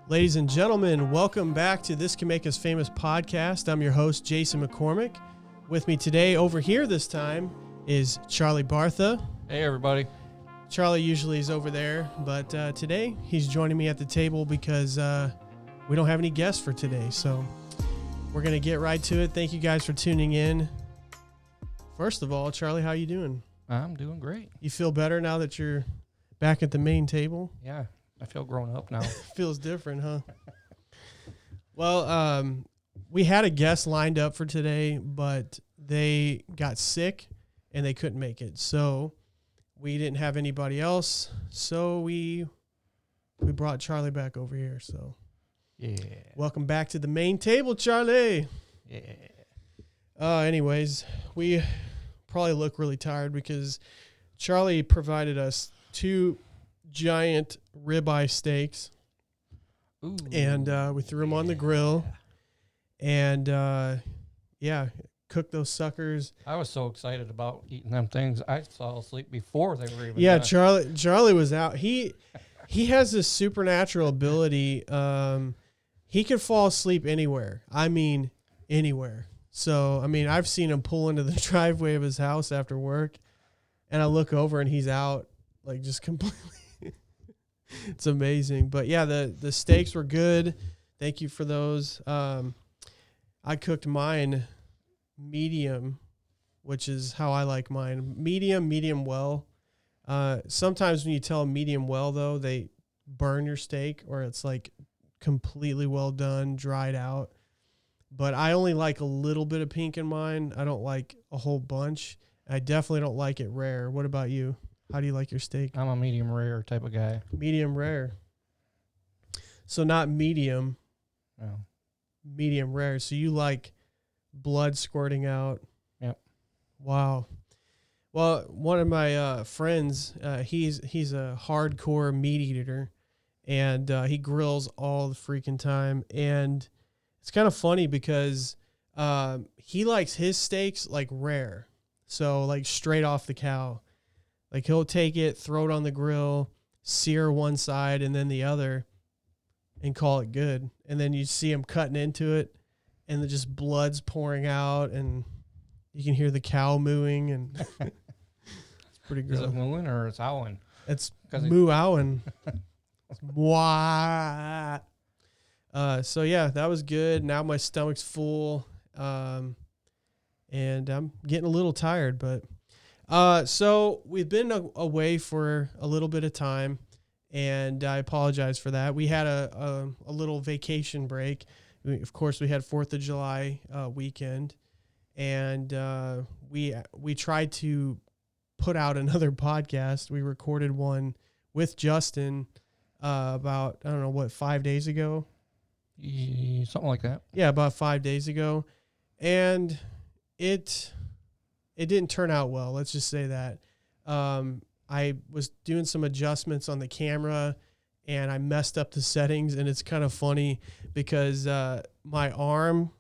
Ladies and gentlemen, welcome back to This Can Make Us Famous podcast. I'm your host, Jason McCormick. With me today, over here this time, is Charlie Bartha. Hey, everybody. Charlie usually is over there, but today he's joining me at the table because we don't have any guests for today. So we're going to get right to it. Thank you guys for tuning in. First of all, Charlie, how you doing? I'm doing great. You feel better now that you're back at the main table? Yeah, I feel grown up now. Feels different, huh? Well, we had a guest lined up for today, but they got sick and they couldn't make it. So we didn't have anybody else. So we brought Charlie back over here. So Yeah. welcome back to the main table, Charlie. Yeah. Anyways, we probably look really tired because Charlie provided us 2 giant ribeye steaks. Ooh. And we threw them on the grill. And, cooked those suckers. I was so excited about eating them things. I fell asleep before they were even Yeah, done. Charlie was out. He has this supernatural ability. He could fall asleep anywhere. I mean, anywhere. So, I mean, I've seen him pull into the driveway of his house after work, and I look over and he's out, like, just completely. It's amazing. But, yeah, the steaks were good. Thank you for those. I cooked mine medium, which is how I like mine. Medium well. Sometimes when you tell them medium well, though, they burn your steak or it's, like, completely well done, dried out. But I only like a little bit of pink in mine. I don't like a whole bunch. I definitely don't like it rare. What about you? How do you like your steak? I'm a medium rare type of guy. Medium rare. So not medium, No. medium rare. So you like blood squirting out. Yep. Wow. Well, one of my friends, he's a hardcore meat eater, and he grills all the freaking time. And it's kind of funny because he likes his steaks like rare. So like straight off the cow. Like he'll take it, throw it on the grill, sear one side and then the other, and call it good. And then you see him cutting into it, and then just blood's pouring out, and you can hear the cow mooing, and it's pretty Is gross. it mooing or it's howling? It's 'Cause moo-owing. Mwah. So yeah, that was good. Now my stomach's full, and I'm getting a little tired, but so we've been away for a little bit of time, and I apologize for that. We had a little vacation break. Of course, we had 4th of July weekend, and we tried to put out another podcast. We recorded one with Justin about, I don't know, what, 5 days ago? Something like that. Yeah, about 5 days ago. And it didn't turn out well. Let's just say that. I was doing some adjustments on the camera, and I messed up the settings, and it's kind of funny because my arm,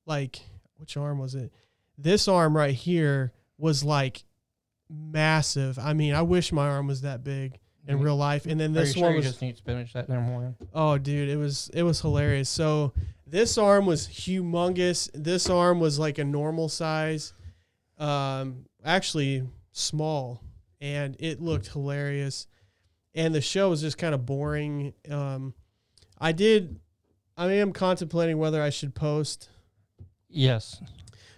like, which arm was it? This arm right here was, like, massive. I mean, I wish my arm was that big in real life. And then this one was... You just need spinach that damn morning. Oh, dude, it was hilarious. So this arm was humongous. This arm was like a normal size, actually small, and it looked hilarious. And the show was just kind of boring. I am contemplating whether I should post. Yes.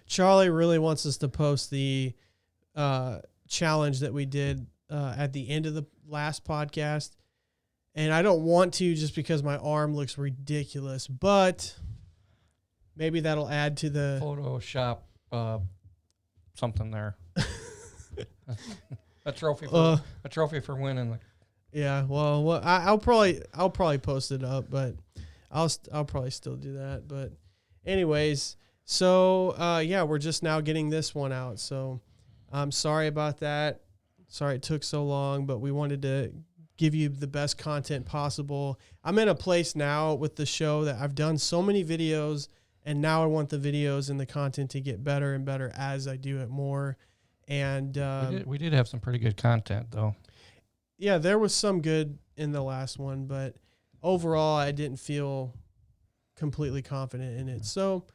Charlie really wants us to post the challenge that we did at the end of the last podcast. And I don't want to just because my arm looks ridiculous, but maybe that'll add to the Photoshop something there. a trophy for winning. Yeah, well, I'll probably post it up, but I'll probably still do that. But anyways, so we're just now getting this one out. So I'm sorry about that. Sorry it took so long, but we wanted to give you the best content possible. I'm in a place now with the show that I've done so many videos, and now I want the videos and the content to get better and better as I do it more. And we did have some pretty good content, though. Yeah, there was some good in the last one, but overall, I didn't feel completely confident in it. So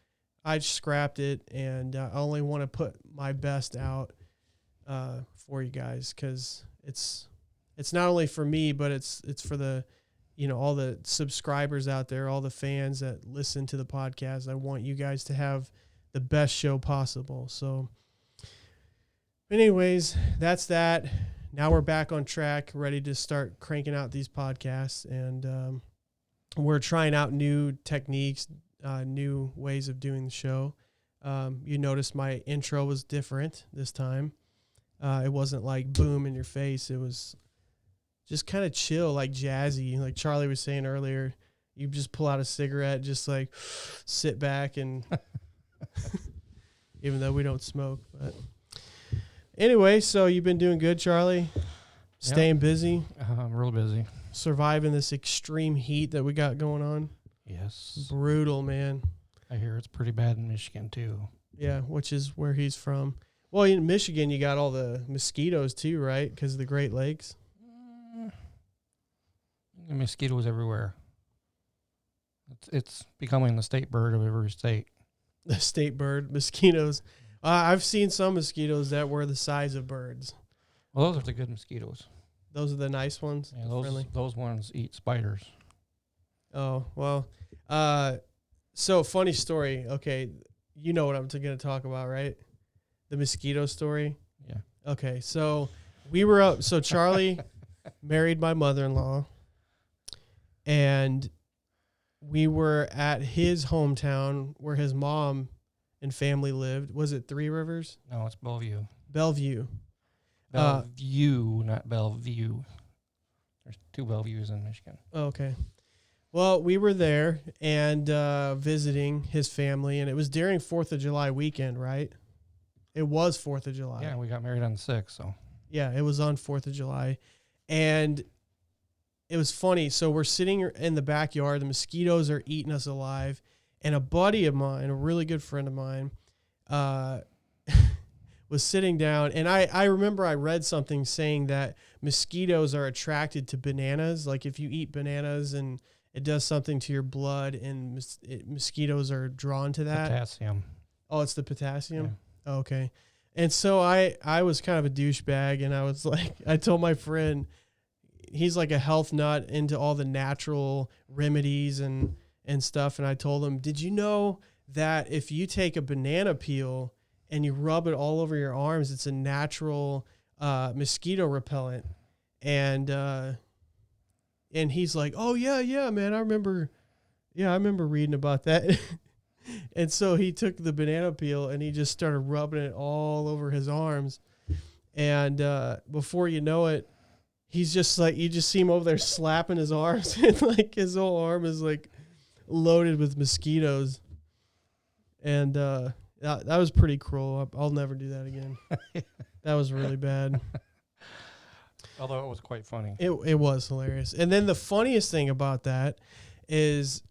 I just scrapped it, and I only want to put my best out for you guys, because it's not only for me, but it's for the, all the subscribers out there, all the fans that listen to the podcast. I want you guys to have the best show possible. So anyways, that's that. Now we're back on track, ready to start cranking out these podcasts, and we're trying out new techniques, new ways of doing the show. You noticed my intro was different this time. It wasn't like boom in your face. It was just kind of chill, like jazzy. Like Charlie was saying earlier, you just pull out a cigarette, just like sit back, and even though we don't smoke, but anyway, so you've been doing good, Charlie? Staying busy? I'm real busy. Surviving this extreme heat that we got going on? Yes. Brutal, man. I hear it's pretty bad in Michigan, too. Yeah, which is where he's from. Well, in Michigan, you got all the mosquitoes, too, right? Because of the Great Lakes? The mosquitoes everywhere. It's becoming the state bird of every state. The state bird, mosquitoes. I've seen some mosquitoes that were the size of birds. Well, those are the good mosquitoes. Those are the nice ones? Yeah, those ones eat spiders. Oh, well. So, funny story. Okay, you know what I'm going to talk about, right? The mosquito story? Yeah. Okay, so we were up. So, Charlie married my mother-in-law, and we were at his hometown where his mom and family lived. Was it Three Rivers? No, it's Bellevue. Bellevue. Bellevue, not Bellevue. There's two Bellevues in Michigan. Okay. Well, we were there and visiting his family, and it was during 4th of July weekend, right? It was 4th of July. Yeah, we got married on the 6th, so. Yeah, it was on 4th of July. And it was funny. So we're sitting in the backyard. The mosquitoes are eating us alive. And a buddy of mine, a really good friend of mine, was sitting down. And I remember I read something saying that mosquitoes are attracted to bananas. Like if you eat bananas and it does something to your blood, and mosquitoes are drawn to that. Potassium. Oh, it's the potassium? Yeah. Oh, okay. And so I was kind of a douchebag, and I was like, I told my friend, he's like a health nut into all the natural remedies and stuff. And I told him, did you know that if you take a banana peel and you rub it all over your arms, it's a natural mosquito repellent? And he's like, oh yeah, man. I remember reading about that. And so he took the banana peel and he just started rubbing it all over his arms. And before you know it, he's just like, you just see him over there slapping his arms, and like his whole arm is like loaded with mosquitoes. And that was pretty cruel. I'll never do that again. That was really bad. Although it was quite funny. It was hilarious. And then the funniest thing about that is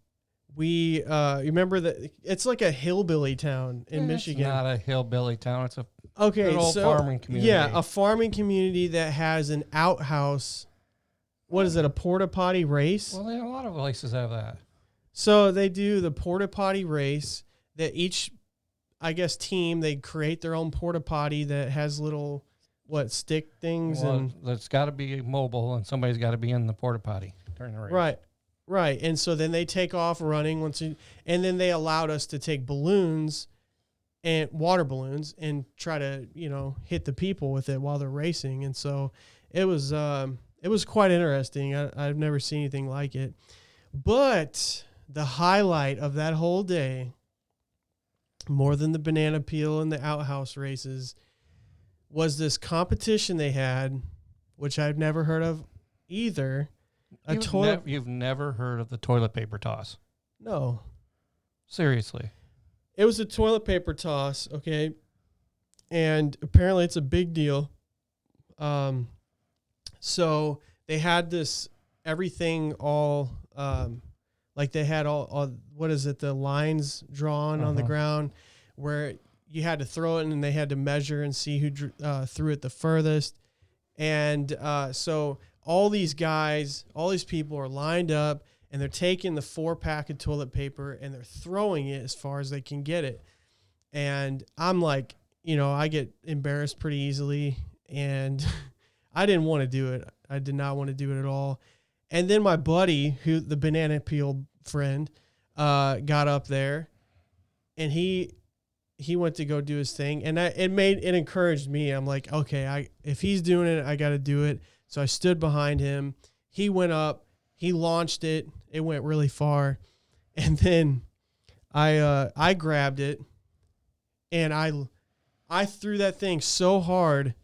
we remember that it's like a hillbilly town in Michigan. It's not a hillbilly town. It's a good old farming community. Yeah, a farming community that has an outhouse. What is it, a porta potty race? Well, a lot of places have that. So they do the porta potty race that each, I guess, team, they create their own porta potty that has little, stick things? Well, and it's got to be mobile, and somebody's got to be in the porta potty during the race. Right. And so then they take off running and then they allowed us to take balloons and water balloons and try to, hit the people with it while they're racing. And so it was quite interesting. I've never seen anything like it. But the highlight of that whole day, more than the banana peel and the outhouse races, was this competition they had, which I've never heard of either. You've never heard of the toilet paper toss? No. Seriously. It was a toilet paper toss, okay? And apparently it's a big deal. So they had this, everything all, like they had all what is it, the lines drawn on the ground where you had to throw it, and they had to measure and see who threw it the furthest. And so all these guys, all these people are lined up, and they're taking the 4-pack of toilet paper and they're throwing it as far as they can get it. And I'm like, I get embarrassed pretty easily, and I didn't want to do it. I did not want to do it at all. And then my buddy, the banana peel friend, got up there, and he went to go do his thing, and it encouraged me. I'm like, okay, if he's doing it, I got to do it. So I stood behind him. He went up, he launched it. It went really far, and then I grabbed it, and I threw that thing so hard.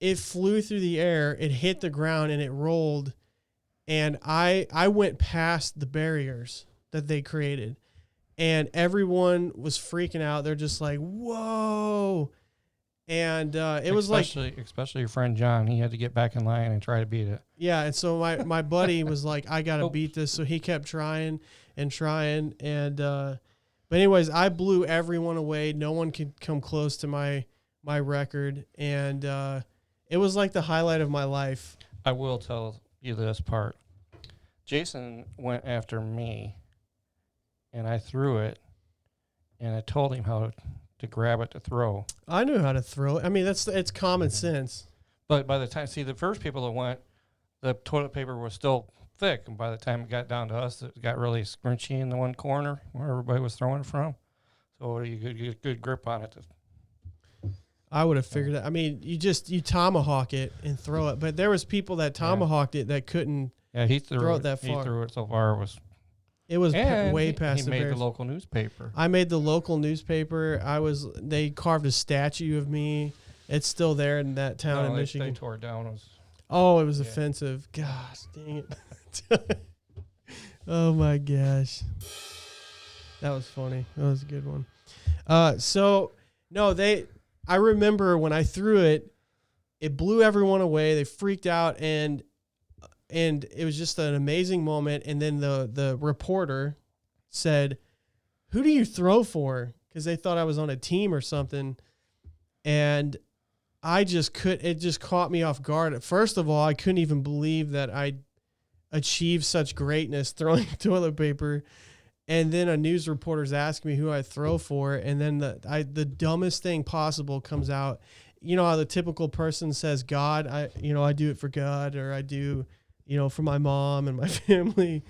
It flew through the air, it hit the ground, and it rolled. And I went past the barriers that they created, and everyone was freaking out. They're just like, whoa. And it was especially your friend John, he had to get back in line and try to beat it. Yeah. And so my buddy was like, I got to beat this. So he kept trying. And, but anyways, I blew everyone away. No one could come close to my record. And, it was like the highlight of my life. I will tell you this part. Jason went after me, and I threw it, and I told him how to grab it to throw. I knew how to throw it. I mean, it's common sense. But by the time, the first people that went, the toilet paper was still thick, and by the time it got down to us, it got really scrunchy in the one corner where everybody was throwing it from. So you could get a good grip on it. I would have figured that. I mean, you tomahawk it and throw it, but there was people that tomahawked it that couldn't. Yeah, he threw it that far. He threw it so far it was way past. He made the local newspaper. I made the local newspaper. They carved a statue of me. It's still there in that town in Michigan. They tore it down. It was offensive. Gosh, dang it. Oh my gosh. That was funny. That was a good one. I remember when I threw it, it blew everyone away. They freaked out, and it was just an amazing moment. And then the reporter said, "Who do you throw for?" Because they thought I was on a team or something. And it just caught me off guard. First of all, I couldn't even believe that I achieved such greatness throwing toilet paper. And then a news reporter's asking me who I throw for, and then the dumbest thing possible comes out. You know how the typical person says God, I do it for God, or I do, for my mom and my family.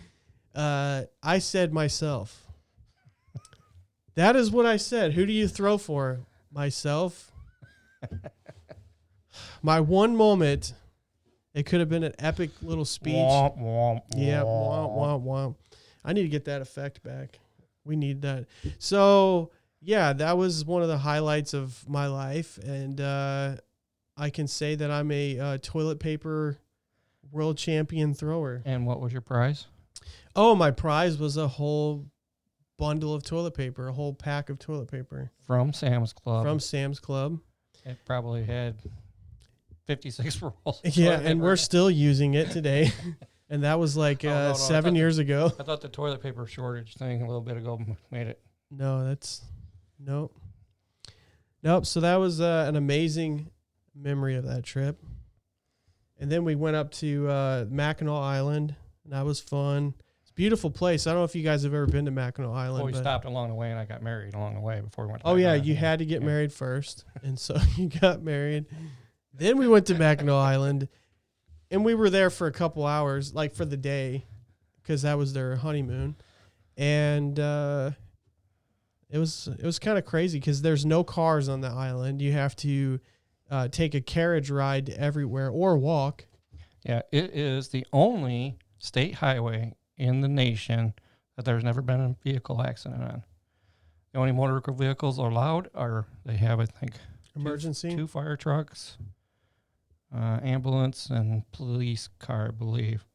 I said myself. That is what I said. Who do you throw for? Myself. My one moment. It could have been an epic little speech. Womp, womp, yeah, womp, womp, womp. I need to get that effect back. We need that. So, yeah, that was one of the highlights of my life. And I can say that I'm a toilet paper world champion thrower. And what was your prize? Oh, my prize was a whole bundle of toilet paper, a whole pack of toilet paper. From Sam's Club. It probably had 56 rolls. Yeah, and we're still using it today. And that was like 7 years ago. I thought the toilet paper shortage thing a little bit ago made it. No, nope. So that was an amazing memory of that trip. And then we went up to Mackinac Island, and that was fun. It's a beautiful place. I don't know if you guys have ever been to Mackinac Island. Well, we stopped along the way, and I got married along the way before we went to Mackinac Island. You had to get married first. And so you got married. Then we went to Mackinac Island. And we were there for a couple hours, like for the day, because that was their honeymoon. And it was kind of crazy because there's no cars on the island. You have to take a carriage ride everywhere or walk. Yeah, it is the only state highway in the nation that there's never been a vehicle accident on. The only motor vehicles allowed they have, I think, emergency, two fire trucks, ambulance, and police car, I believe.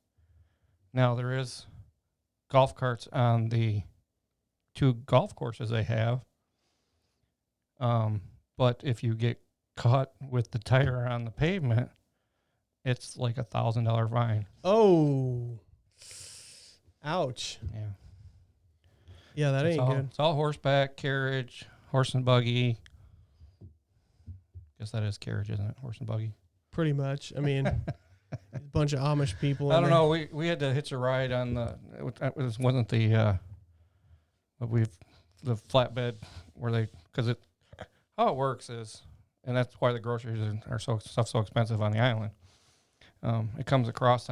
Now, there is golf carts on the 2 golf courses they have. But if you get caught with the tire on the pavement, it's like $1,000 fine. Oh, ouch. Yeah. Yeah, that ain't good. It's all horseback, carriage, horse and buggy. Guess that is carriage, isn't it? Horse and buggy. Pretty much. I mean, bunch of Amish people. I don't know. We had to hitch a ride on wasn't the the flatbed where they because it how it works is, and that's why the groceries are so expensive on the island. It comes across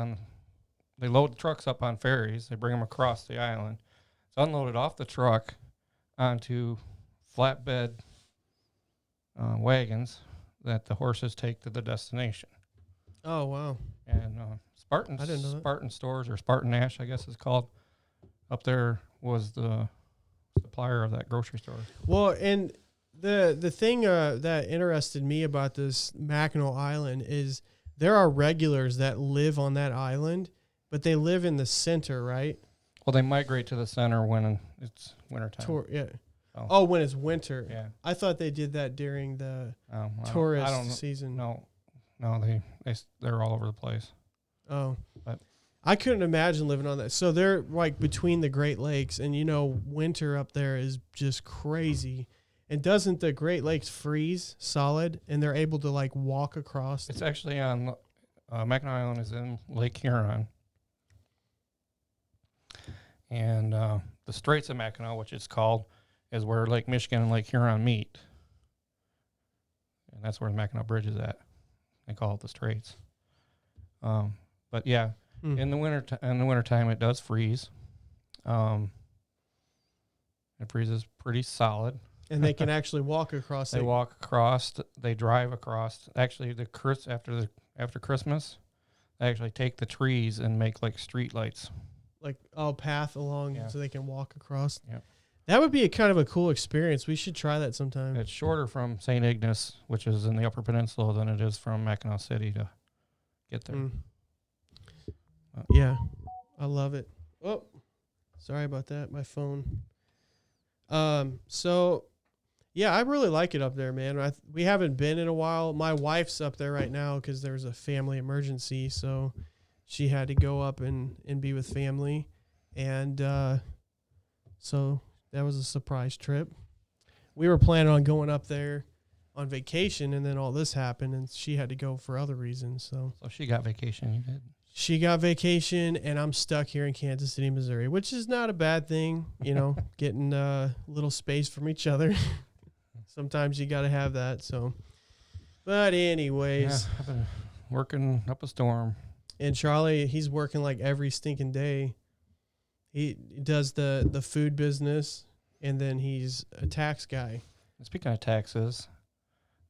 they load the trucks up on ferries. They bring them across the island. It's unloaded off the truck onto flatbed wagons that the horses take to the destination. Oh, wow. And I didn't know that. Spartan Stores, or Spartan Nash, I guess it's called, up there was the supplier of that grocery store. Well, and the thing that interested me about this Mackinac Island is there are regulars that live on that island, but they live in the center, right? Well, they migrate to the center when it's wintertime. Yeah. Oh, when it's winter. Yeah. I thought they did that during the tourist season. No, they're all over the place. Oh. But I couldn't imagine living on that. So they're like between the Great Lakes, and winter up there is just crazy. And doesn't the Great Lakes freeze solid, and they're able to like walk across? It's actually on Mackinac Island is in Lake Huron. And the Straits of Mackinac, which it's called, is where Lake Michigan and Lake Huron meet. And that's where the Mackinac Bridge is at. They call it the Straits. But yeah, in the wintertime it does freeze. It freezes pretty solid. And they can actually walk across. They walk across. They drive across. Actually, after Christmas, they actually take the trees and make like street lights. Like path along so they can walk across. Yeah. That would be a kind of a cool experience. We should try that sometime. It's shorter from St. Ignace, which is in the Upper Peninsula, than it is from Mackinac City to get there. Yeah, I love it. Oh, sorry about that. My phone. So, yeah, I really like it up there, man. We haven't been in a while. My wife's up there right now because there's a family emergency, so she had to go up and be with family. And so that was a surprise trip. We were planning on going up there on vacation, and then all this happened, and she had to go for other reasons. So she got vacation, you did? She got vacation, and I'm stuck here in Kansas City, Missouri, which is not a bad thing, getting a little space from each other. Sometimes you got to have that. So, but anyways. Yeah, I've been working up a storm. And Charlie, he's working like every stinking day. He does the food business, and then he's a tax guy. Speaking of taxes,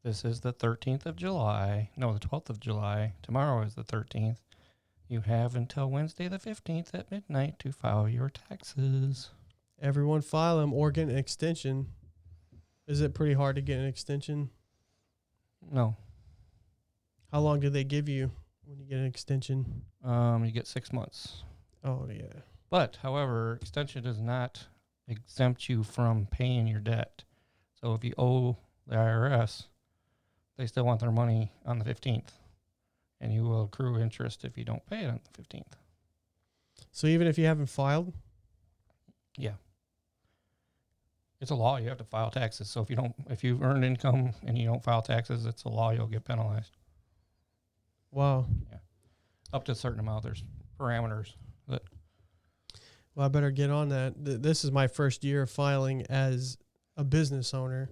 this is the 13th of July. No, the 12th of July. Tomorrow is the 13th. You have until Wednesday the 15th at midnight to file your taxes. Everyone file them or get an extension. Is it pretty hard to get an extension? No. How long do they give you when you get an extension? You get 6 months. Oh, yeah. But, however, extension does not exempt you from paying your debt. So if you owe the IRS, they still want their money on the 15th. And you will accrue interest if you don't pay it on the 15th. So even if you haven't filed? Yeah. It's a law. You have to file taxes. So if you earn income and you don't file taxes, it's a law. You'll get penalized. Wow. Yeah. Up to a certain amount. There's parameters that. Well, I better get on that. This is my first year of filing as a business owner.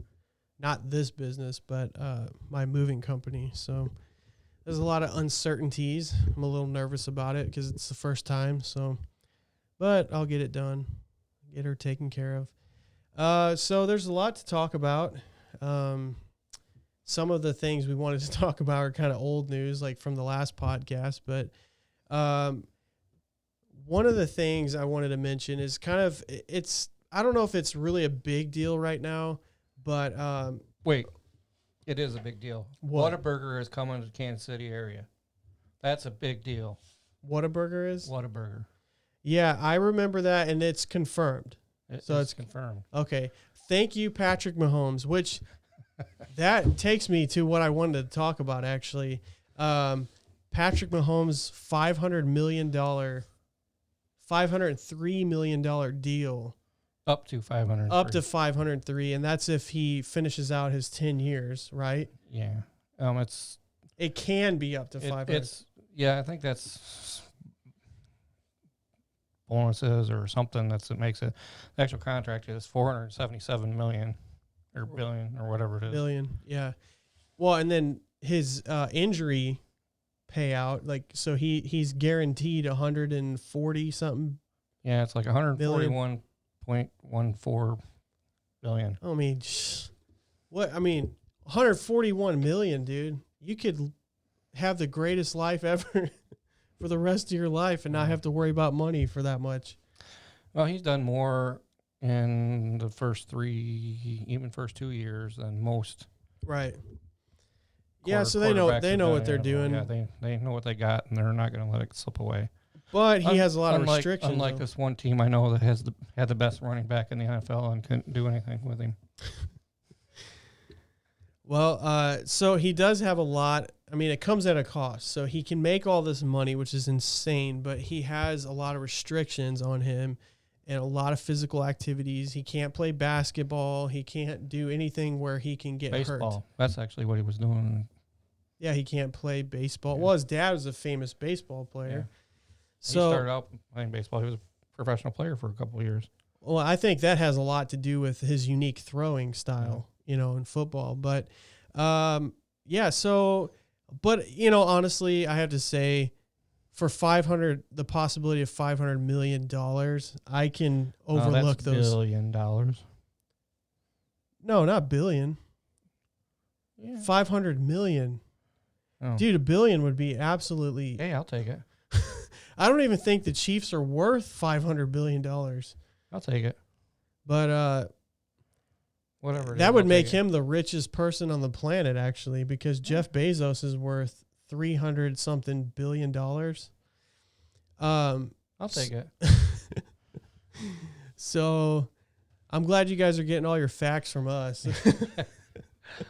Not this business, but my moving company. So there's a lot of uncertainties. I'm a little nervous about it because it's the first time. So, but I'll get it done. Get her taken care of. So there's a lot to talk about. Some of the things we wanted to talk about are kind of old news, like from the last podcast. But one of the things I wanted to mention is I don't know if it's really a big deal right now, but wait. It is a big deal. What? Whataburger is coming to the Kansas City area. That's a big deal. Whataburger is? Whataburger. Yeah, I remember that, and it's confirmed. It's confirmed. Okay. Thank you, Patrick Mahomes, which that takes me to what I wanted to talk about, actually. Patrick Mahomes' $503 million deal. Up to 503. Up to 503, and that's if he finishes out his 10 years, right? Yeah. It can be up to 500. Yeah, I think that's bonuses or something that makes it. The actual contract is 477 million or billion or whatever it is. Billion, yeah. Well, and then his injury payout, like, so he's guaranteed 140 something. Yeah, it's like 141.14 billion. I mean, what? I mean, 141 million, dude. You could have the greatest life ever for the rest of your life and not have to worry about money for that much. Well, he's done more in the first 2 years than most. Right. Yeah, so they know what they're doing. Yeah, they know what they got, and they're not going to let it slip away. But he has a lot of restrictions. Unlike this one team I know that had the best running back in the NFL and couldn't do anything with him. Well, so he does have a lot. I mean, it comes at a cost. So he can make all this money, which is insane, but he has a lot of restrictions on him and a lot of physical activities. He can't play basketball. He can't do anything where he can get hurt. Baseball. That's actually what he was doing. Yeah, he can't play baseball. Yeah. Well, his dad was a famous baseball player. Yeah. So he started out playing baseball. He was a professional player for a couple of years. Well, I think that has a lot to do with his unique throwing style, in football. But, yeah, so, but, honestly, I have to say, for the possibility of $500 million, I can overlook those. $1 billion. No, not billion. Yeah. 500 million. Oh. Dude, $1 billion would be absolutely. Hey, I'll take it. I don't even think the Chiefs are worth $500 billion. I'll take it. But whatever. That would make him the richest person on the planet, actually, because Jeff Bezos is worth $300-something billion. I'll take it. So I'm glad you guys are getting all your facts from us.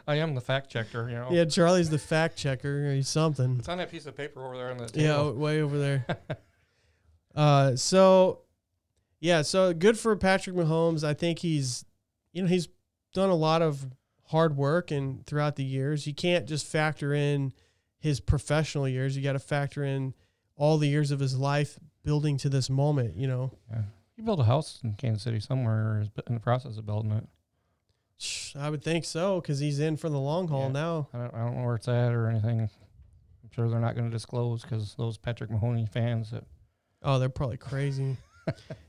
I am the fact checker, Yeah, Charlie's the fact checker. He's something. It's on that piece of paper over there on the table. Yeah, way over there. So good for Patrick Mahomes. I think he's done a lot of hard work and throughout the years. You can't just factor in his professional years. You got to factor in all the years of his life building to this moment, Yeah. He built a house in Kansas City somewhere, or is in the process of building it. I would think so, because he's in for the long haul now. I don't know where it's at or anything. I'm sure they're not going to disclose because those Patrick Mahoney fans they're probably crazy.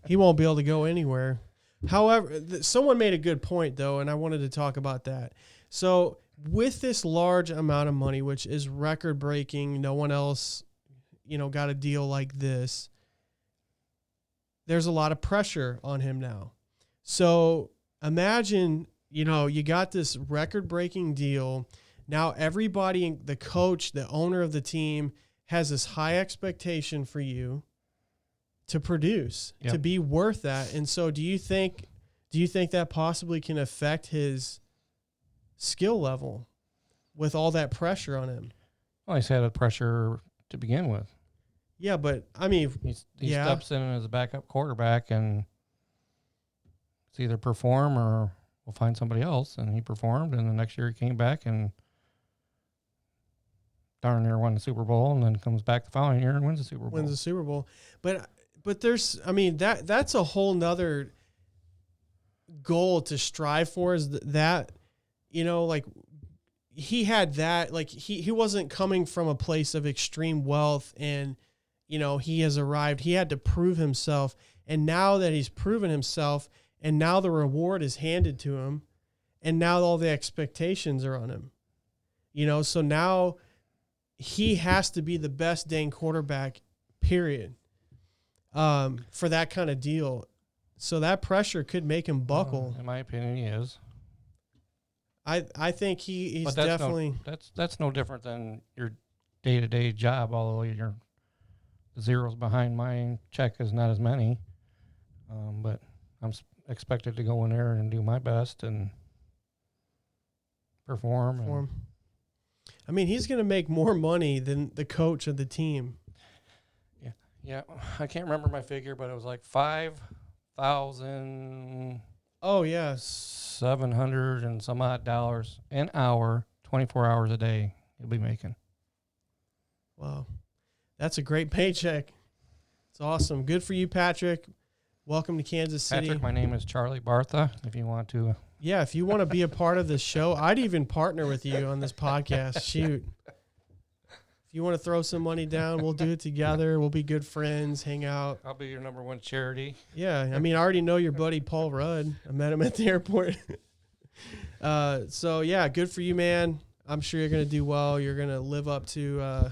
He won't be able to go anywhere. However, someone made a good point, though, and I wanted to talk about that. So with this large amount of money, which is record-breaking, no one else, got a deal like this, there's a lot of pressure on him now. So imagine, you got this record-breaking deal. Now everybody, the coach, the owner of the team, has this high expectation for you to produce, to be worth that. And so do you think that possibly can affect his skill level with all that pressure on him? Well, he's had a pressure to begin with. Yeah, but I mean, he steps in as a backup quarterback and it's either perform or we'll find somebody else. And he performed, and the next year he came back and darn near won the Super Bowl, and then comes back the following year and wins the Super Bowl. But there's, I mean, that's a whole nother goal to strive for, is that, like he had that, like he wasn't coming from a place of extreme wealth and, he has arrived, he had to prove himself. And now that he's proven himself and now the reward is handed to him and now all the expectations are on him, so now he has to be the best dang quarterback, period. For that kind of deal. So that pressure could make him buckle. In my opinion, he is. I think he's but that's definitely... That's no different than your day-to-day job, although your zeros behind my check is not as many. But I'm expected to go in there and do my best and perform. I mean, he's going to make more money than the coach of the team. Yeah, I can't remember my figure, but it was like 5,000. Oh yeah, $700 and some odd dollars an hour, 24 hours a day. He'll be making. Wow, That's a great paycheck. It's awesome. Good for you, Patrick. Welcome to Kansas City. Patrick, my name is Charlie Bartha. If you want to. Yeah, if you want to be a part of this show, I'd even partner with you on this podcast. Shoot. If you want to throw some money down, we'll do it together. We'll be good friends, hang out. I'll be your number one charity. Yeah, I mean, I already know your buddy Paul Rudd. I met him at the airport. So, yeah, good for you, man. I'm sure you're going to do well. You're going to live up to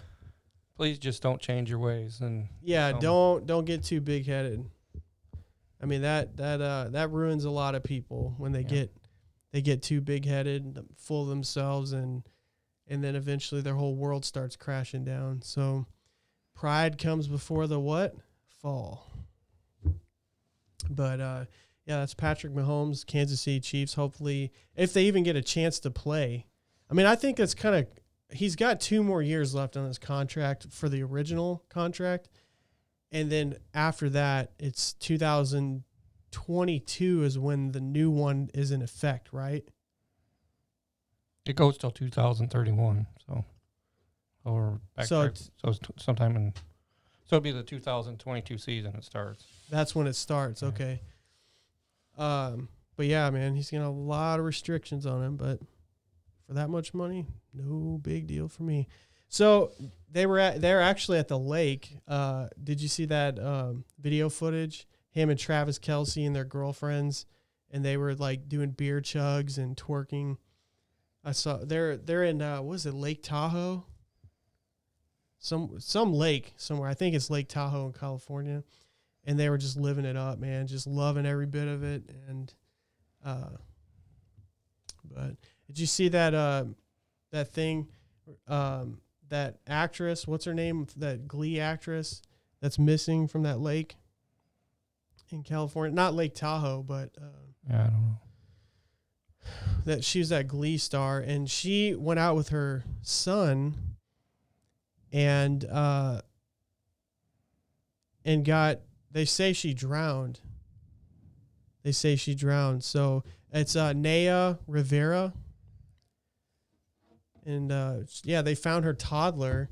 Please just don't change your ways. And yeah, don't get too big-headed. I mean, that ruins a lot of people when they get too big-headed, full of themselves, and then eventually their whole world starts crashing down. So pride comes before the what? Fall. But yeah, that's Patrick Mahomes, Kansas City Chiefs. Hopefully, if they even get a chance to play. I mean, I think it's kind of he's got 2 more years left on his contract for the original contract. And then after that, it's 2022 is when the new one is in effect, right? it goes till 2031. Sometime in. So it'll be the 2022 season. It starts. That's when it starts. Okay. But yeah, man, he's got a lot of restrictions on him, but for that much money, no big deal for me. So they're actually at the lake. Did you see that video footage? Him and Travis Kelce and their girlfriends, and they were like doing beer chugs and twerking. I saw they're in what was it, Lake Tahoe? Some lake somewhere. I think it's Lake Tahoe in California, and they were just living it up, man, just loving every bit of it. And but did you see that that thing? That actress, what's her name? That Glee actress that's missing from that lake in California. Not Lake Tahoe, but yeah, I don't know. That she's that Glee star, and she went out with her son and they say she drowned. So it's Naya Rivera. And, yeah, they found her toddler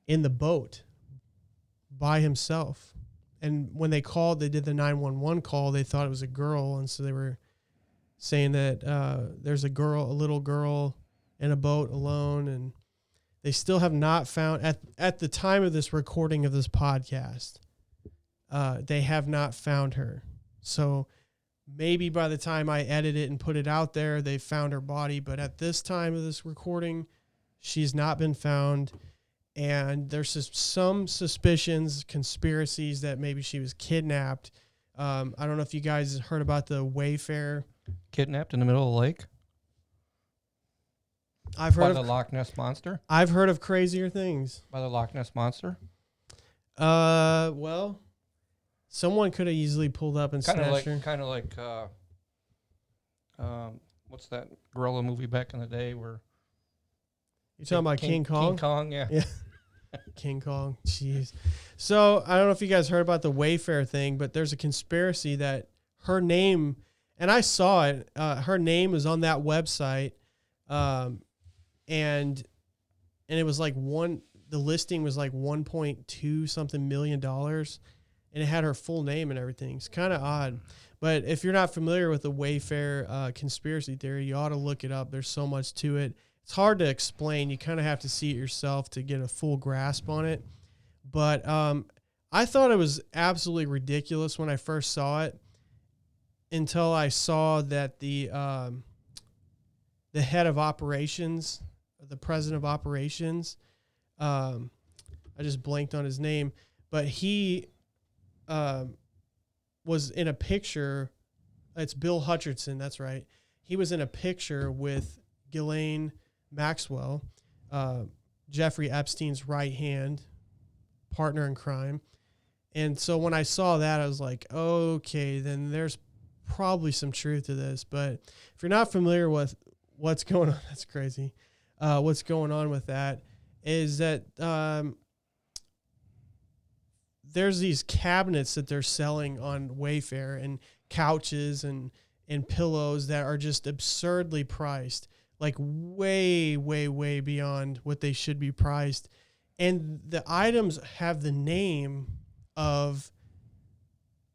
in the boat by himself. And when they called, they did the 911 call. They thought it was a girl. And so they were saying that there's a little girl in a boat alone. And they still have not found, at the time of this recording of this podcast, they have not found her. So maybe by the time I edit it and put it out there, they found her body. But at this time of this recording, she's not been found. And there's some suspicions, conspiracies that maybe she was kidnapped. I don't know if you guys heard about the Wayfair. Kidnapped in the middle of the lake? I've heard by the Loch Ness Monster? I've heard of crazier things. By the Loch Ness Monster? Well, someone could have easily pulled up and snatched her. Kind of like, what's that gorilla movie back in the day where... You're talking about King Kong? King Kong, yeah. King Kong, jeez. So, I don't know if you guys heard about the Wayfair thing, but there's a conspiracy that her name, and I saw it, her name was on that website, and it was like the listing was like 1.2 something million dollars. And it had her full name and everything. It's kind of odd. But if you're not familiar with the Wayfair conspiracy theory, you ought to look it up. There's so much to it. It's hard to explain. You kind of have to see it yourself to get a full grasp on it. But I thought it was absolutely ridiculous when I first saw it until I saw that the head of operations, the president of operations, I just blanked on his name, but he... was in a picture. It's Bill Hutcherson. That's right. He was in a picture with Ghislaine Maxwell, Jeffrey Epstein's right hand partner in crime. And so when I saw that, I was like, okay, then there's probably some truth to this. But if you're not familiar with what's going on, that's crazy. What's going on with that is that, there's these cabinets that they're selling on Wayfair and couches and pillows that are just absurdly priced, like way, way, way beyond what they should be priced. and the items have the name of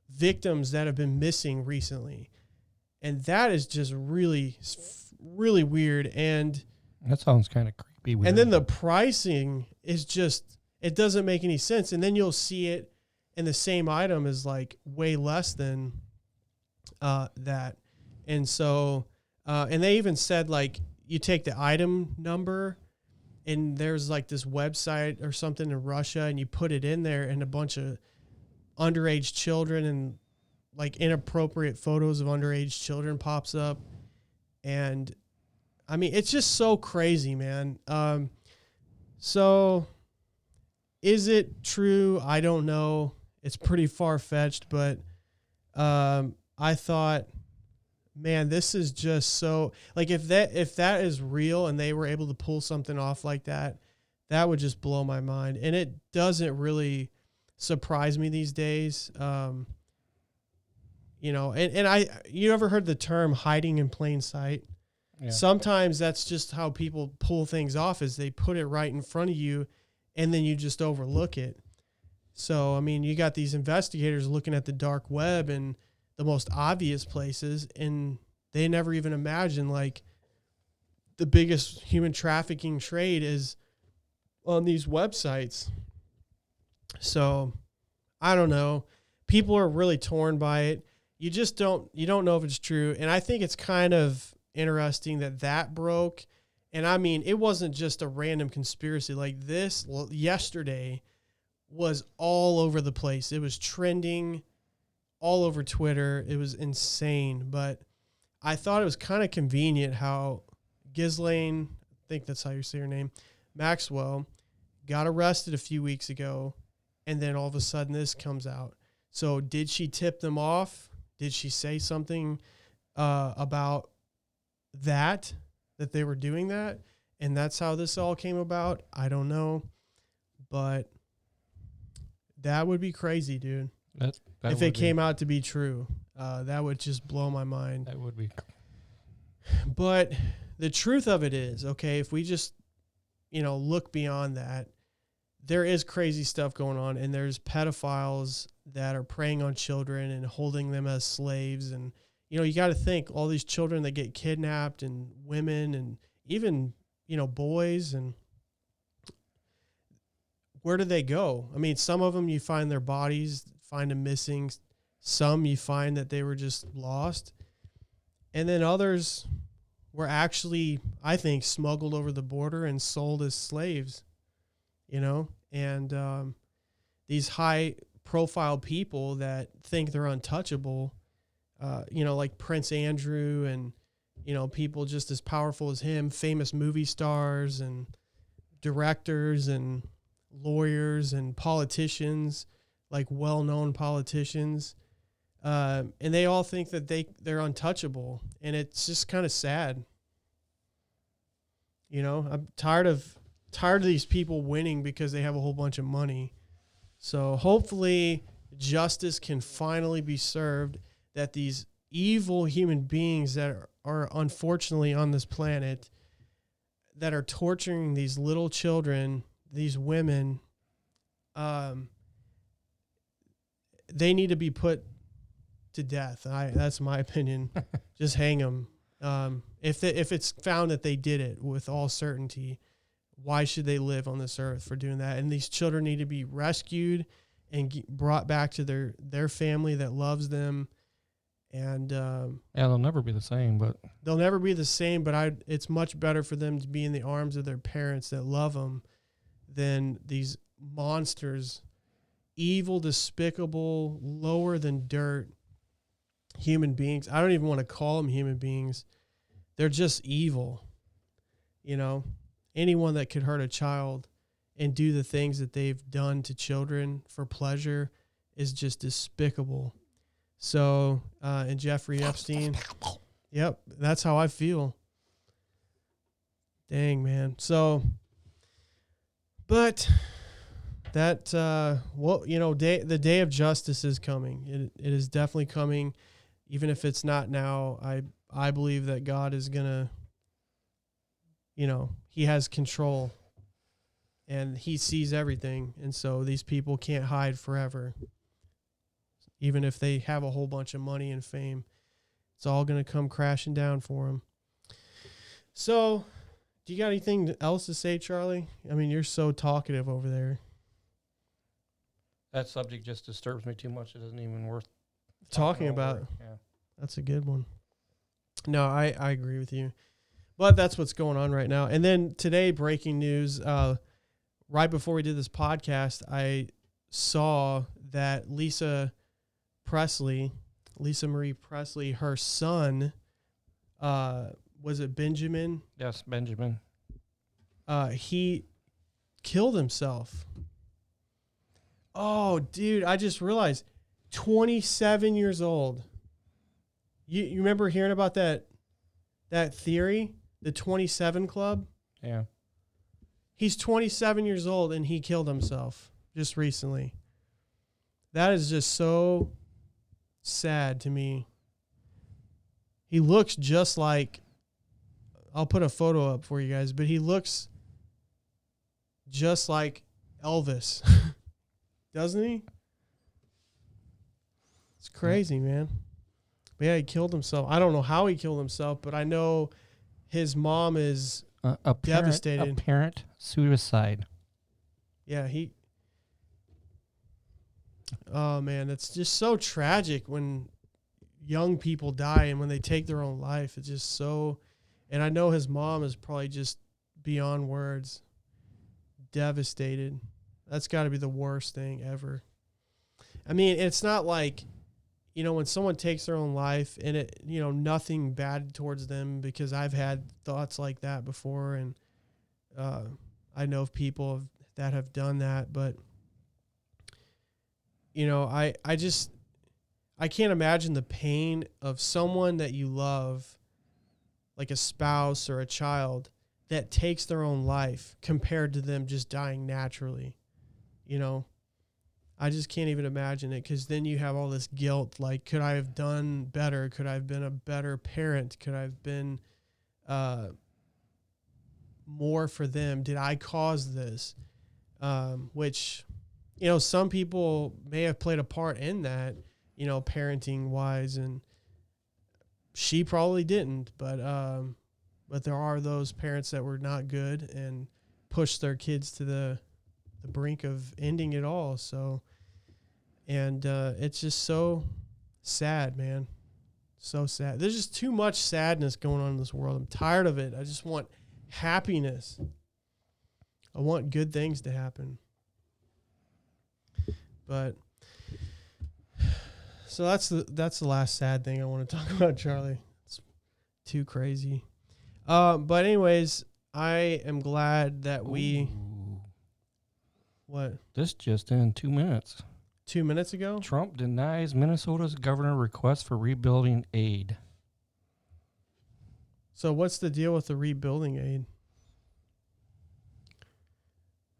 victims that have been missing recently. And that is just really, really weird. And That sounds kind of creepy. Weird. and then the pricing is just, it doesn't make any sense. And then you'll see it, and the same item is like way less than that. And so, and they even said, like, you take the item number and there's like this website or something in Russia, and you put it in there, and a bunch of underage children and like inappropriate photos of underage children pops up. And I mean, it's just so crazy, man. So is it true? I don't know. It's pretty far-fetched, but I thought, man, this is just so, like, if that is real and they were able to pull something off like that, that would just blow my mind. And it doesn't really surprise me these days. You know, you ever heard the term hiding in plain sight? Yeah. Sometimes that's just how people pull things off, is they put it right in front of you and then you just overlook it. So, I mean, you got these investigators looking at the dark web and the most obvious places, and they never even imagine, like, the biggest human trafficking trade is on these websites. So I don't know. People are really torn by it. You don't know if it's true. And I think it's kind of interesting that broke. And I mean, it wasn't just a random conspiracy like this. Yesterday was all over the place. It was trending all over Twitter. It was insane. But I thought it was kind of convenient how Ghislaine, I think that's how you say her name, Maxwell, got arrested a few weeks ago. And then all of a sudden this comes out. So did she tip them off? Did she say something about that they were doing that? And that's how this all came about? I don't know. But that would be crazy, dude. If it came out to be true, that would just blow my mind. That would be. But the truth of it is, okay, if we just, look beyond that, there is crazy stuff going on, and there's pedophiles that are preying on children and holding them as slaves. And, you got to think all these children that get kidnapped, and women, and even, boys, and where do they go? I mean, some of them you find their bodies, find them missing. Some you find that they were just lost. And then others were actually, I think, smuggled over the border and sold as slaves, and these high profile people that think they're untouchable, like Prince Andrew, and, people just as powerful as him, famous movie stars and directors and lawyers and politicians, like well-known politicians. And they all think that they're untouchable. And it's just kind of sad. I'm tired of these people winning because they have a whole bunch of money. So hopefully justice can finally be served, that these evil human beings that are unfortunately on this planet, that are torturing these little children, these women, they need to be put to death. That's my opinion. Just hang them. If it's found that they did it with all certainty, why should they live on this earth for doing that? And these children need to be rescued and brought back to their family that loves them. And they'll never be the same. But it's much better for them to be in the arms of their parents that love them than these monsters, evil, despicable, lower than dirt human beings. I don't even want to call them human beings. They're just evil. Anyone that could hurt a child and do the things that they've done to children for pleasure is just despicable. So, and Jeffrey Epstein, yep, that's how I feel. Dang, man. So, but that, the day of justice is coming. It is definitely coming. Even if it's not now, I believe that God is going to, he has control. and he sees everything. And so these people can't hide forever. Even if they have a whole bunch of money and fame, it's all going to come crashing down for them. So, do you got anything else to say, Charlie? I mean, you're so talkative over there. That subject just disturbs me too much. It isn't even worth Talking about. Yeah. That's a good one. No, I agree with you. But that's what's going on right now. And then today, breaking news, right before we did this podcast, I saw that Lisa Marie Presley, her son, was it Benjamin? Yes, Benjamin. He killed himself. Oh, dude, I just realized, 27 years old. You remember hearing about that theory, the 27 Club? Yeah. He's 27 years old and he killed himself just recently. That is just so sad to me. He looks just like, I'll put a photo up for you guys, but he looks just like Elvis. Doesn't he? It's crazy, man. But yeah, he killed himself. I don't know how he killed himself, but I know his mom is devastated. Apparent suicide. Yeah, oh man, it's just so tragic when young people die and when they take their own life. It's just so, and I know his mom is probably just beyond words, devastated. That's got to be the worst thing ever. I mean, it's not like, when someone takes their own life and it, nothing bad towards them, because I've had thoughts like that before. And I know of people that have done that, but I can't imagine the pain of someone that you love, like a spouse or a child, that takes their own life compared to them just dying naturally. I just can't even imagine it, because then you have all this guilt. Like, could I have done better? Could I have been a better parent? Could I have been more for them? Did I cause this? Which, some people may have played a part in that, parenting wise, and she probably didn't. But there are those parents that were not good and pushed their kids to the brink of ending it all. So, and it's just so sad, man. So sad. There's just too much sadness going on in this world. I'm tired of it. I just want happiness. I want good things to happen. But so that's the last sad thing I want to talk about, Charlie. It's too crazy. But anyways, I am glad that we. Ooh. What? This just in 2 minutes. 2 minutes ago? Trump denies Minnesota's governor request for rebuilding aid. So what's the deal with the rebuilding aid?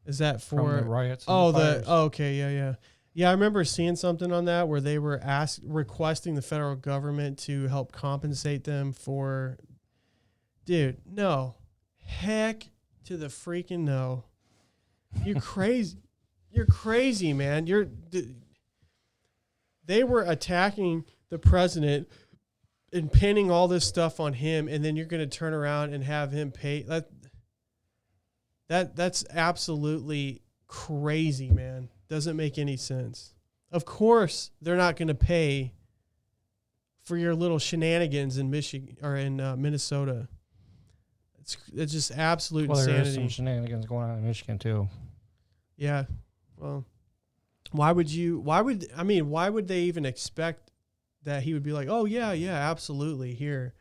Is that for From the riots? And the fires. Okay, yeah. Yeah, I remember seeing something on that where they were requesting the federal government to help compensate them for. Dude, no. Heck to the freaking no. You're crazy. You're crazy, man. They were attacking the president and pinning all this stuff on him, and then you're going to turn around and have him pay. That's absolutely crazy, man. Doesn't make any sense. Of course, they're not going to pay for your little shenanigans in Michigan or in Minnesota. It's just absolute insanity. There is some shenanigans going on in Michigan too. Yeah. Well, why would they even expect that he would be like, oh, yeah, absolutely, here.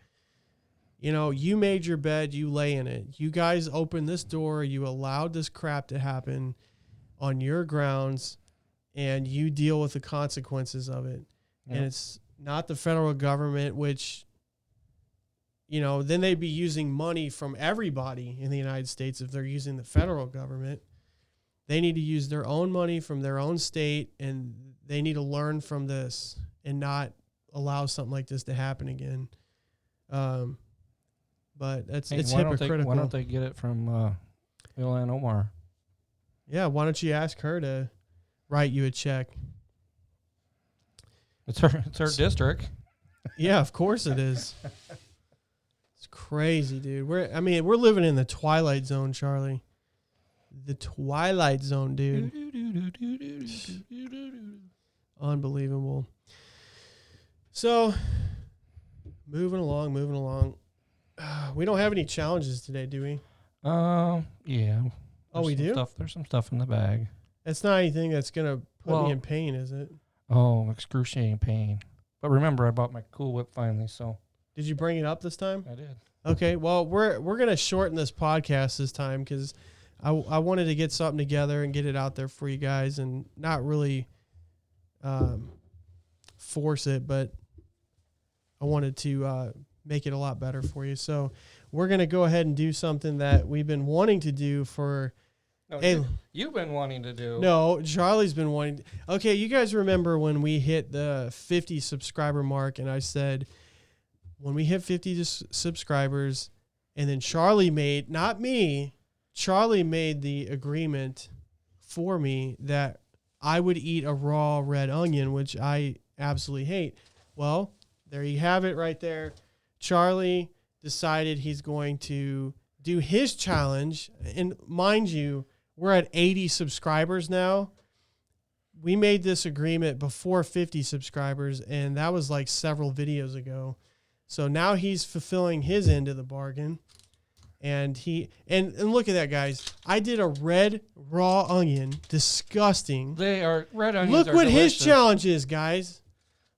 You made your bed, you lay in it. You guys opened this door, you allowed this crap to happen on your grounds, and you deal with the consequences of it. Yep. And it's not the federal government, which, then they'd be using money from everybody in the United States if they're using the federal government. They need to use their own money from their own state, and they need to learn from this and not allow something like this to happen again. But it's hypocritical. Why don't they get it from Ilhan Omar? Yeah, why don't you ask her to write you a check? It's her district. Yeah, of course it is. It's crazy, dude. We're living in the twilight zone, Charlie. The twilight zone, dude. Unbelievable. So, moving along. We don't have any challenges today, do we? Yeah. Oh, we do? There's some stuff in the bag. It's not anything that's going to put me in pain, is it? Oh, excruciating pain. But remember, I bought my Cool Whip finally, so. Did you bring it up this time? I did. Okay, well, we're going to shorten this podcast this time because I wanted to get something together and get it out there for you guys and not really force it, but I wanted to make it a lot better for you. So we're going to go ahead and do something that we've been wanting to do for... No, you've been wanting to do. No, Charlie's been wanting. Okay, you guys remember when we hit the 50 subscriber mark, and I said, when we hit 50 subscribers, and then Charlie made, not me, Charlie made the agreement for me that I would eat a raw red onion, which I absolutely hate. Well, there you have it right there. Charlie decided he's going to do his challenge, and mind you, we're at 80 subscribers now. We made this agreement before 50 subscribers, and that was like several videos ago. So now he's fulfilling his end of the bargain. And look at that, guys. I did a red raw onion. Disgusting. They are red onions. Look what delicious. his challenge is, guys.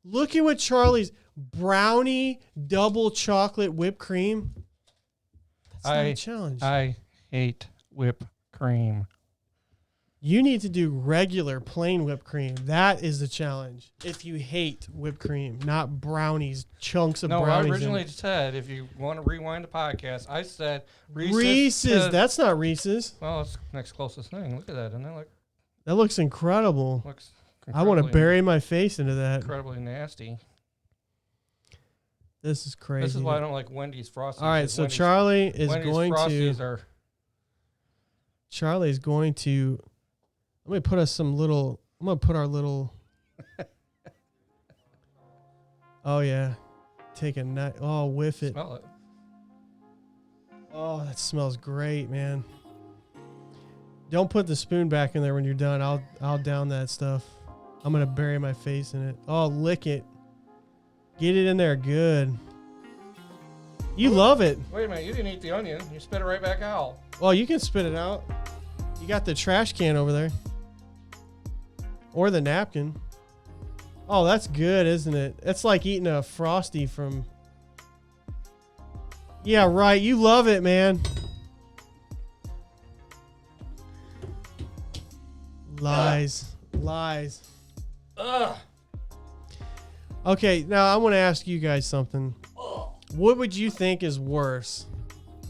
Look at what Charlie's brownie double chocolate whipped cream. That's not a challenge. I hate whipped cream. You need to do regular plain whipped cream. That is the challenge. If you hate whipped cream, not brownies, chunks of brownies. No, I originally said, if you want to rewind the podcast, I said Reese's. That's not Reese's. Well, it's the next closest thing. Look at that. And that looks incredible. I want to bury my face into that. Incredibly nasty. This is crazy. This is why I don't like Wendy's Frosties. All right, so Charlie is going Frosties to... Are, Charlie's going to... I'm going to put us some little... I'm going to put our little... Oh, yeah. Take a night. Oh, whiff it. smell it. Oh, that smells great, man. Don't put the spoon back in there when you're done. I'll down that stuff. I'm going to bury my face in it. Oh, lick it. Get it in there good. You love it. Wait a minute. You didn't eat the onion. You spit it right back out. Well, you can spit it out. You got the trash can over there. Or the napkin. Oh, that's good, isn't it? It's like eating a Frosty from... Yeah, right. You love it, man. Lies. Lies. Ugh. Okay, now I want to ask you guys something. What would you think is worse?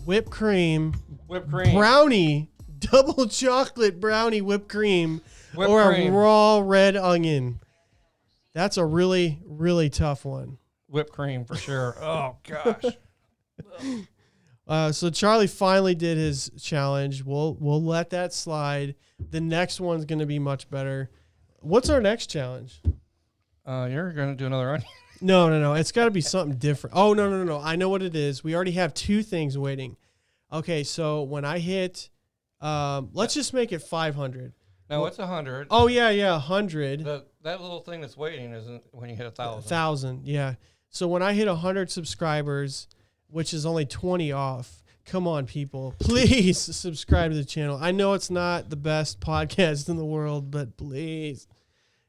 Whipped cream, brownie, double chocolate brownie whipped cream, or a raw red onion? That's a really, really tough one. Whipped cream for sure. Oh, gosh. So Charlie finally did his challenge. We'll let that slide. The next one's going to be much better. What's our next challenge? You're going to do another onion? No. It's got to be something different. Oh, no. I know what it is. We already have two things waiting. Okay, so when I hit, let's just make it 500. No, it's 100. Oh, yeah, 100. That little thing that's waiting isn't when you hit 1,000. 1,000, yeah. So when I hit 100 subscribers, which is only 20 off, come on, people. Please subscribe to the channel. I know it's not the best podcast in the world, but please.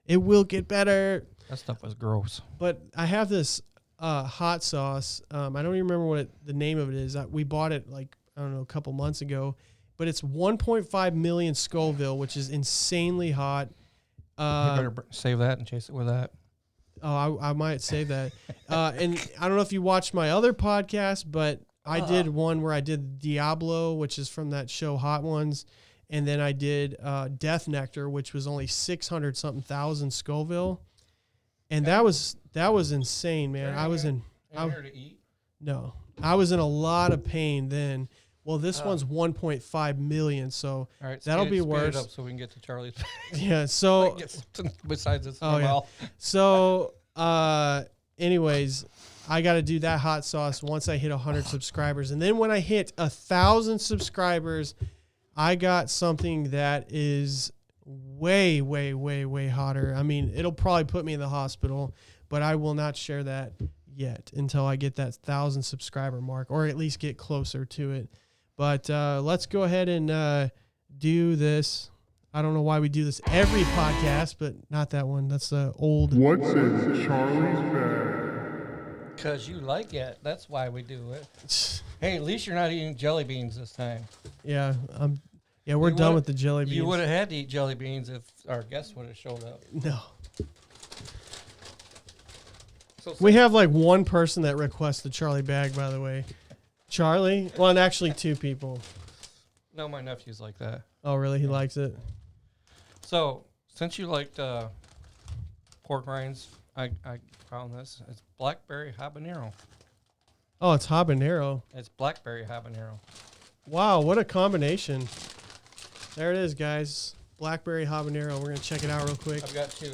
It will get better. That stuff was gross. But I have this hot sauce. I don't even remember what the name of it is. We bought it a couple months ago. But it's 1.5 million Scoville, which is insanely hot. You better save that and chase it with that. Oh, I might save that. And I don't know if you watched my other podcast, but I did one where I did Diablo, which is from that show Hot Ones. And then I did Death Nectar, which was only 600-something thousand Scoville. And that was insane, man. I was in... here to eat? No. I was in a lot of pain then. Well, this one's 1.5 million, so All right, that'll be speed worse. it up so we can get to Charlie's. Yeah. So Get something besides this. Oh, yeah. So, anyways, I got to do that hot sauce once I hit 100 subscribers. And then when I hit 1,000 subscribers, I got something that is way, way, way, way hotter. I mean, it'll probably put me in the hospital, but I will not share that yet until I get that 1,000 subscriber mark, or at least get closer to it. But let's go ahead and do this. I don't know why we do this every podcast, but not that one. That's the old. What's in Charlie's bag? Because you like it. That's why we do it. Hey, at least you're not eating jelly beans this time. Yeah, we're done with the jelly beans. You would have had to eat jelly beans if our guests would have showed up. No. So We have like one person that requests the Charlie bag, by the way. Charlie? Well, and actually 2 people. No, my nephew's like that. Oh, really? He likes it? So, since you liked pork rinds, I found this. It's blackberry habanero. Oh, it's habanero. It's blackberry habanero. Wow, what a combination. There it is, guys. Blackberry habanero. We're going to check it out real quick. I've got 2.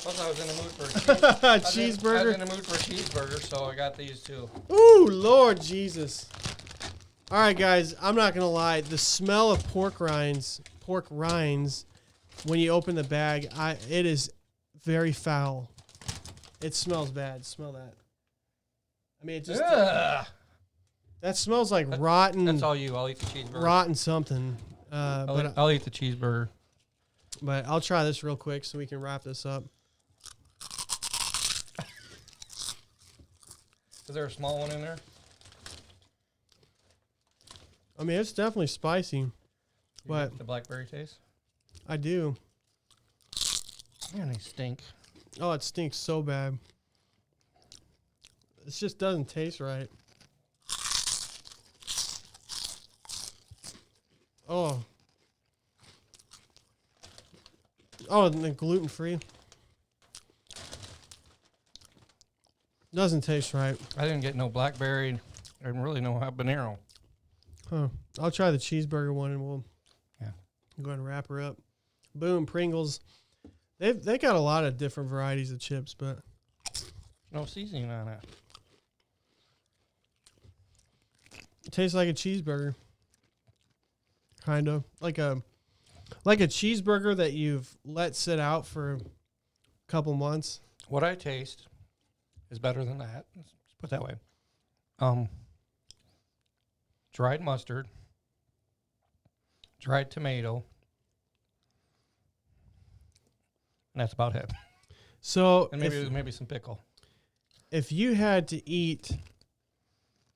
Plus, I was in the mood for a cheeseburger. I was in the mood for a cheeseburger, so I got these 2. Ooh, Lord Jesus. All right, guys, I'm not going to lie. The smell of pork rinds, when you open the bag, it is very foul. It smells bad. Smell that. I mean, it just... that smells like rotten... That's all you. I'll eat the cheeseburger. Rotten something. I'll eat the cheeseburger. But I'll try this real quick so we can wrap this up. Is there a small one in there? I mean, it's definitely spicy. You But get the blackberry taste? I do. Man, they stink. Oh, it stinks so bad. It just doesn't taste right. Oh. Oh, and the gluten-free. Doesn't taste right. I didn't get no blackberry and really no habanero. Huh. I'll try the cheeseburger one and we'll Yeah. go ahead and wrap her up. Boom, Pringles. They got a lot of different varieties of chips, but No seasoning on it. it tastes like a cheeseburger. Kind of. Like a cheeseburger that you've let sit out for a couple months. What I taste is better than that. Let's put it that way. Dried mustard, dried tomato, and that's about it. So And maybe some pickle. if you had to eat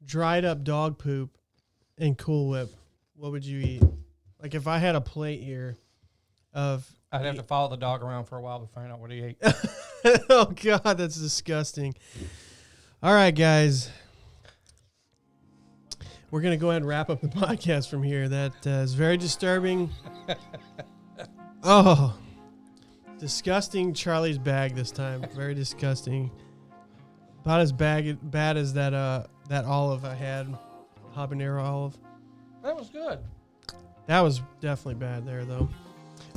dried up dog poop and Cool Whip, what would you eat? Like if I had a plate here of... I'd have to follow the dog around for a while to find out what he ate. Oh, God, that's disgusting. All right, guys. We're going to go ahead and wrap up the podcast from here. That is very disturbing. Oh, disgusting Charlie's bag this time. Very disgusting. About as bad as that olive I had, habanero olive. That was good. That was definitely bad there, though.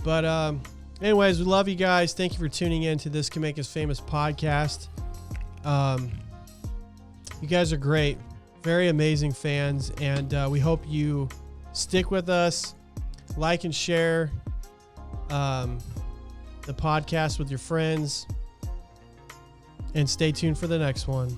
But anyways, we love you guys. Thank you for tuning in to this Can Make Us Famous podcast. You guys are great. Very amazing fans. And we hope you stick with us. Like and share the podcast with your friends. And stay tuned for the next one.